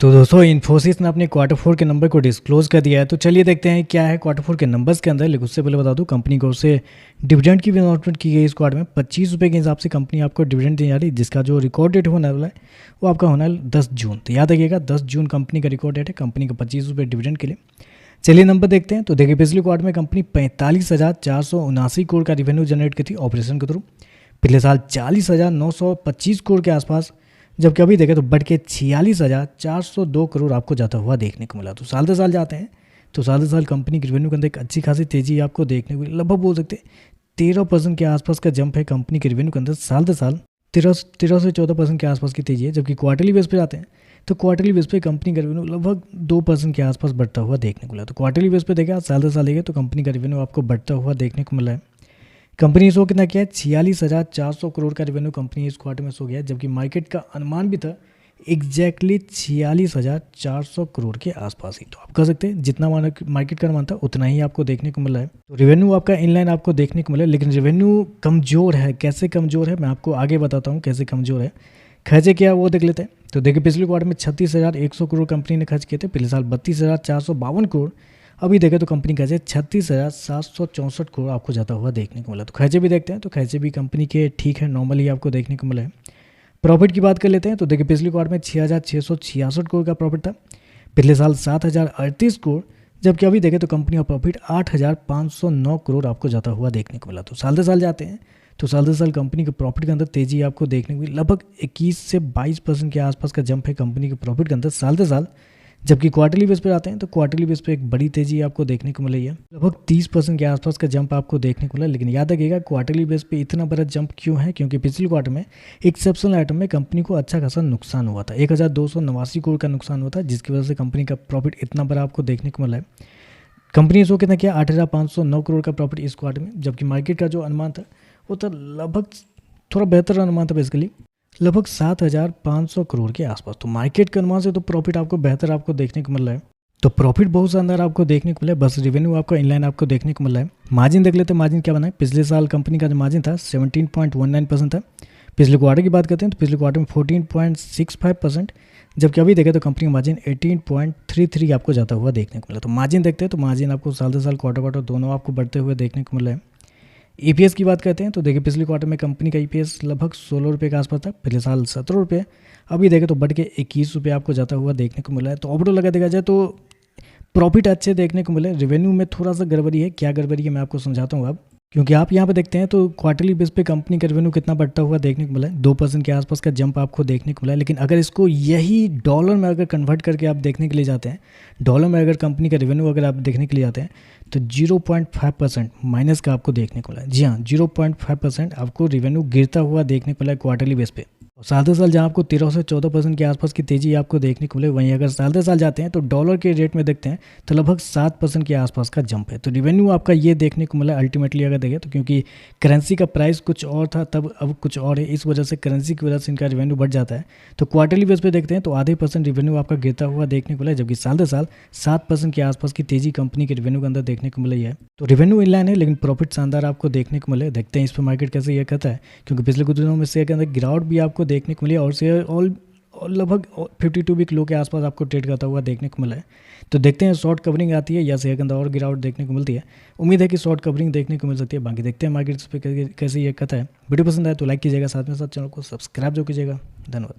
तो दोस्तों इन्फोसिस ने अपने क्वार्टर फोर के नंबर को डिस्क्लोज कर दिया है। तो चलिए देखते हैं क्या है क्वार्टर फोर के नंबर्स के अंदर। लेकिन उससे पहले बता दूं, कंपनी को उससे डिविडेंड की भी अनाउंसमेंट की गई इस क्वार्टर में। 25 रुपये के हिसाब से कंपनी आपको डिविडेंड देने जा रही है, जिसका जो रिकॉर्ड डेट होने वाला है वो आपका होना है 10 जून। तो याद रखिएगा 10 जून कंपनी का रिकॉर्ड डेट है कंपनी का 25 रुपये डिविडेंड के लिए। चलिए नंबर देखते हैं। तो देखिए पिछले क्वार्टर में कंपनी 45,479 करोड़ का रेवेन्यू जनरेट की थी ऑपरेशन के थ्रू। पिछले साल 40,925 करोड़ के आसपास, जबकि अभी देखें तो बढ़ के 46,402 करोड़ आपको जाता हुआ देखने को मिला। तो साल दर साल जाते हैं तो साल दर साल कंपनी के रेवेन्यू के अंदर एक अच्छी खासी तेजी आपको देखने को, लगभग बोल सकते हैं 13% के आसपास का जंप है कंपनी के रेवेन्यू के अंदर। साल दर साल 13 से 14% के आसपास की तेजी है। जबकि क्वार्टरली बेस पे जाते हैं तो क्वार्टरली बेस पे कंपनी का रेवेन्यू लगभग 2% के आसपास बढ़ता हुआ देखने को मिला। तो क्वार्टरली बेस पे देखा साल दर साल देखें तो कंपनी का रेवेन्यू आपको बढ़ता हुआ देखने को मिला है। कंपनी ने शो कितना किया है, 46,400 करोड़ का रेवेन्यू कंपनी इस क्वार्टर में शो गया है। जबकि मार्केट का अनुमान भी था एग्जैक्टली 46,400 करोड़ के आसपास ही। तो आप कह सकते हैं जितना मार्केट का अनुमान था उतना ही आपको देखने को मिला है। तो रेवेन्यू आपका इनलाइन आपको देखने को मिला है, लेकिन रेवेन्यू कमजोर है। कैसे कमजोर है मैं आपको आगे बताता हूँ कैसे कमजोर है। खर्चे क्या वो देख लेते हैं। तो देखिए पिछले क्वार्टर में 36,100 करोड़ कंपनी ने खर्च किए थे। पिछले साल 32,452 करोड़। अभी देखें तो कंपनी का 36,764 करोड़ आपको जाता हुआ देखने को मिला। तो खर्चे भी देखते हैं तो खर्चे भी कंपनी के ठीक है, नॉर्मली आपको देखने को मिला है। प्रॉफिट की बात कर लेते हैं। तो देखिए पिछले क्वार्टर में 6,666 करोड़ का प्रॉफिट था। पिछले साल 7,038 करोड़। जबकि अभी देखें तो कंपनी का प्रॉफिट 8,509 करोड़ आपको जाता हुआ देखने को मिला। तो साल दर साल जाते हैं तो साल दर साल कंपनी के प्रॉफिट के अंदर तेजी आपको देखने को मिली। लगभग 21 से 22% के आसपास का जंप है कंपनी के प्रॉफिट के अंदर साल दर साल। जबकि क्वार्टरली बेस पे आते हैं तो क्वार्टरली बेस पे एक बड़ी तेजी आपको देखने को मिली है। लगभग 30% के आसपास का जंप आपको देखने को मिला। लेकिन याद रखिएगा क्वार्टरली बेस पे इतना बड़ा जंप क्यों है, क्योंकि पिछले क्वार्टर में एक्सेप्शनल आइटम में कंपनी को अच्छा खासा नुकसान हुआ था। 1,289 करोड़ का नुकसान हुआ था, जिसकी वजह से कंपनी का प्रॉफिट इतना बड़ा आपको देखने को मिला है। कंपनी ने शो कितना किया, 8,509 करोड़ का प्रॉफिट इस क्वार्टर में। जबकि मार्केट का जो अनुमान था वो था लगभग थोड़ा बेहतर अनुमान था, बेसिकली लगभग 7,500 करोड़ के आसपास। तो मार्केट के अनुमान से तो प्रॉफिट आपको बेहतर आपको देखने को मिल रहा है। तो प्रॉफिट बहुत शानदार आपको देखने को मिला है, बस रेवेन्यू आपको इनलाइन आपको देखने को मिल रहा है। मार्जिन देख लेते हैं, मार्जिन क्या बना है। पिछले साल कंपनी का जो मार्जिन था 17.19% था। पिछले क्वार्टर की बात करते हैं तो पिछले क्वार्टर में 14.65%। जबकि अभी देखें तो कंपनी का मार्जिन 18.33 आपको जाता हुआ देखने को मिला। तो मार्जिन देखते हैं तो मार्जिन आपको साल दर साल क्वार्टर क्वार्टर दोनों आपको बढ़ते हुए देखने को मिला है। ईपीएस की बात करते हैं तो देखिए पिछले क्वार्टर में कंपनी का ईपीएस लगभग 16 रुपये के आसपास था। पिछले साल 17 रुपये। अभी देखें तो बढ़ के 21 रुपये आपको जाता हुआ देखने को मिला है। तो ओवरऑल लगा देखा जाए तो प्रॉफिट अच्छे देखने को मिले। रेवेन्यू में थोड़ा सा गड़बड़ी है। क्या गड़बड़ी है मैं आपको समझाता हूँ अब। क्योंकि आप यहाँ पे देखते हैं तो क्वार्टरली बेस पे कंपनी का रेवेन्यू कितना बढ़ता हुआ देखने को मिला है, 2% के आसपास का जंप आपको देखने को मिला है। लेकिन अगर इसको यही डॉलर में अगर कन्वर्ट करके आप देखने के लिए जाते हैं, डॉलर में अगर कंपनी का रेवेन्यू अगर आप देखने के लिए जाते हैं तो 0.5% माइनस का आपको देखने को मिला है। जी हाँ, 0.5% आपको रेवेन्यू गिरता हुआ देखने को मिला है क्वार्टरली बेस पे। साल दर साल जहाँ आपको 13 से 14% के आसपास की तेजी आपको देखने को मिले, वहीं अगर साल दर साल जाते हैं तो डॉलर के रेट में देखते हैं तो लगभग 7% के आसपास का जंप है। तो रेवेन्यू आपका ये देखने को मिला अल्टीमेटली अगर देखें तो, क्योंकि करेंसी का प्राइस कुछ और था तब अब कुछ और है, इस वजह से करेंसी की वजह से इनका रेवेन्यू बढ़ जाता है। तो क्वार्टरली बेस पे देखते हैं तो आधे % रेवेन्यू आपका गिरता हुआ देखने को मिला है। जबकि साल दर साल 7% के आसपास की तेजी कंपनी के रेवेन्यू के अंदर देखने को मिली है। तो रेवेन्यू इनलाइन है लेकिन प्रॉफिट शानदार आपको देखने को मिले। देखते हैं इस पर मार्केट कैसे ये कहता है, क्योंकि पिछले कुछ दिनों में शेयर के अंदर गिरावट भी आपको देखने को मिली और शेयर और लगभग 52 वीक लो के आसपास आपको ट्रेड करता हुआ देखने को मिला है। तो देखते हैं शॉर्ट कवरिंग आती है या शेयर के अंदर और गिरावट देखने को मिलती है। उम्मीद है कि शॉर्ट कवरिंग देखने को मिल सकती है। बाकी देखते हैं मार्केट पे कैसे ये कहता है। वीडियो पसंद आए तो लाइक कीजिएगा, साथ में साथ चैनल को सब्सक्राइब जो कीजिएगा। धन्यवाद।